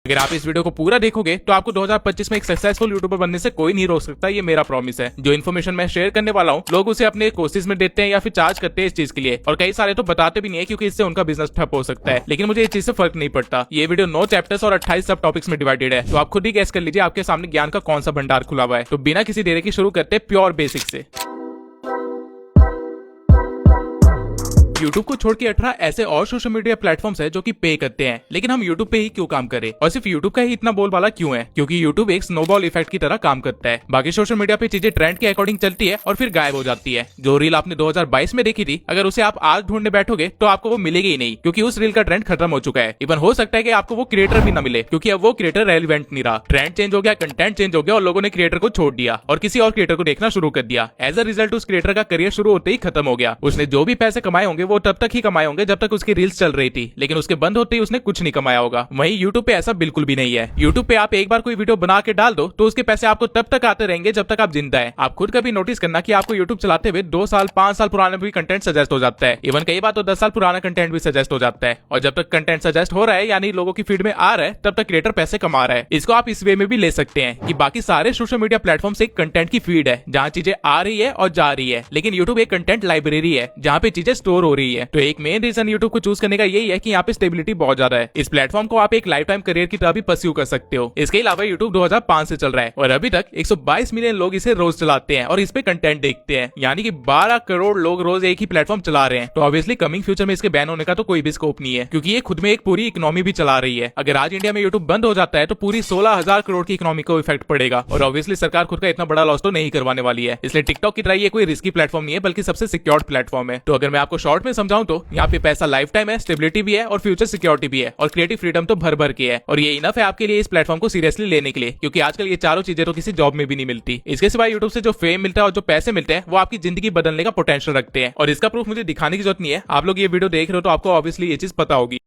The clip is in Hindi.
अगर आप इस वीडियो को पूरा देखोगे तो आपको 2025 में एक सक्सेसफुल यूट्यूबर बनने से कोई नहीं रोक सकता, ये मेरा प्रॉमिस है। जो इन्फॉर्मेशन मैं शेयर करने वाला हूँ लोग उसे अपने कोर्सेज में देते हैं या फिर चार्ज करते हैं इस चीज के लिए, और कई सारे तो बताते भी नहीं है क्योंकि इससे उनका बिजनेस ठप हो सकता है। लेकिन मुझे इस चीज से फर्क नहीं पड़ता। ये वीडियो 9 चैप्टर्स और 28 सब टॉपिक्स में डिवाइडेड है, तो आप खुद ही गैस कर लीजिए आपके सामने ज्ञान का कौन सा भंडार खुला हुआ है। तो बिना किसी देरी के शुरू करते हैं प्योर बेसिक से। YouTube को छोड़ के 18 ऐसे और सोशल मीडिया प्लेटफॉर्म्स है जो कि पे करते हैं, लेकिन हम YouTube पे ही क्यों काम करें, और सिर्फ YouTube का ही इतना बोलबाला क्यों है? क्योंकि YouTube एक स्नोबॉल इफेक्ट की तरह काम करता है। बाकी सोशल मीडिया पे चीजें ट्रेंड के अकॉर्डिंग चलती है और फिर गायब हो जाती है। जो रील आपने 2022 में देखी थी, अगर उसे आप आज ढूंढने बैठोगे तो आपको वो मिलेगी ही नहीं, क्योंकि उस रील का ट्रेंड खत्म हो चुका है। इवन हो सकता है कि आपको वो क्रिएटर भी न मिले, क्योंकि अब वो क्रिएटर रेलिवेंट नहीं रहा। ट्रेंड चेंज हो गया, कंटेंट चेंज हो गया और लोगों ने क्रिएटर को छोड़ दिया और किसी और क्रिएटर को देखना शुरू कर दिया। एज अ रिजल्ट उस क्रिएटर का करियर शुरू होते ही खत्म हो गया। उसने जो भी पैसे कमाए होंगे वो तब तक ही कमाए होंगे जब तक उसकी रील्स चल रही थी, लेकिन उसके बंद होते ही उसने कुछ नहीं कमाया होगा। वहीं YouTube पे ऐसा बिल्कुल भी नहीं है। YouTube पे आप एक बार कोई वीडियो बना के डाल दो तो उसके पैसे आपको तब तक आते रहेंगे जब तक आप जिंदा है। आप खुद कभी नोटिस करना कि आपको YouTube चलाते हुए 2 साल 5 साल पुराना भी कंटेंट सजेस्ट हो जाता है। इवन कई बार तो 10 साल पुराना कंटेंट भी सजेस्ट हो जाता है, और जब तक कंटेंट सजेस्ट हो रहा है यानी लोगों की फीड में आ रहा है, तब तक क्रिएटर पैसे कमा रहा है। इसको आप इस वे में भी ले सकते हैं कि बाकी सारे सोशल मीडिया प्लेटफॉर्म एक कंटेंट की फीड है जहाँ चीजें आ रही है और जा रही है, लेकिन YouTube एक कंटेंट लाइब्रेरी है जहाँ पे चीजें स्टोर हो रही है। तो एक मेन रीजन YouTube को चूज करने का यही है कि यहाँ पे स्टेबिलिटी बहुत ज्यादा है। इस प्लेटफॉर्म को आप एक लाइफ टाइम करियर की तरह भी परस्यू कर सकते हो। इसके अलावा YouTube 2005 से चल रहा है और अभी तक 122 मिलियन लोग इसे रोज चलाते हैं और इस पे कंटेंट देखते हैं, यानी कि 12 करोड़ लोग रोज एक ही प्लेटफॉर्म चला रहे हैं। तो ऑब्वियसली कमिंग फ्यूचर में इसके बैन होने का तो कोई भी स्कोप नहीं है, क्योंकि ये खुद में एक पूरी इकोनॉमी भी चला रही है। अगर आज इंडिया में YouTube बंद हो जाता है तो पूरी 16,000 करोड़ की इकोनॉमी को इफेक्ट पड़ेगा, और ऑब्वियसली सरकार खुद का इतना बड़ा लॉस तो नहीं करवाने वाली है। इसलिए टिकटॉक की तरह ये कोई रिस्की प्लेटफॉर्म नहीं है, बल्कि सबसे सिक्योर्ड प्लेटफॉर्म है। तो अगर मैं आपको शॉर्ट में समझाऊं तो यहाँ पे पैसा लाइफ टाइम है, स्टेबिलिटी भी है और फ्यूचर सिक्योरिटी भी है, और क्रिएटिव फ्रीडम तो भर भर के है। और ये इनफ है आपके लिए इस प्लेटफॉर्म को सीरियसली लेने के लिए, क्योंकि आजकल ये चारों चीजें तो किसी जॉब में भी नहीं मिलती। इसके सिवाय यूट्यूब से जो फेम मिलता है और जो पैसे मिलते हैं वो आपकी जिंदगी बदलने का पोटेंशियल रखते हैं, और इसका प्रूफ मुझे दिखाने की जरूरत नहीं है। आप लोग ये वीडियो देख रहे हो तो आपको ऑब्वियसली ये चीज पता होगी।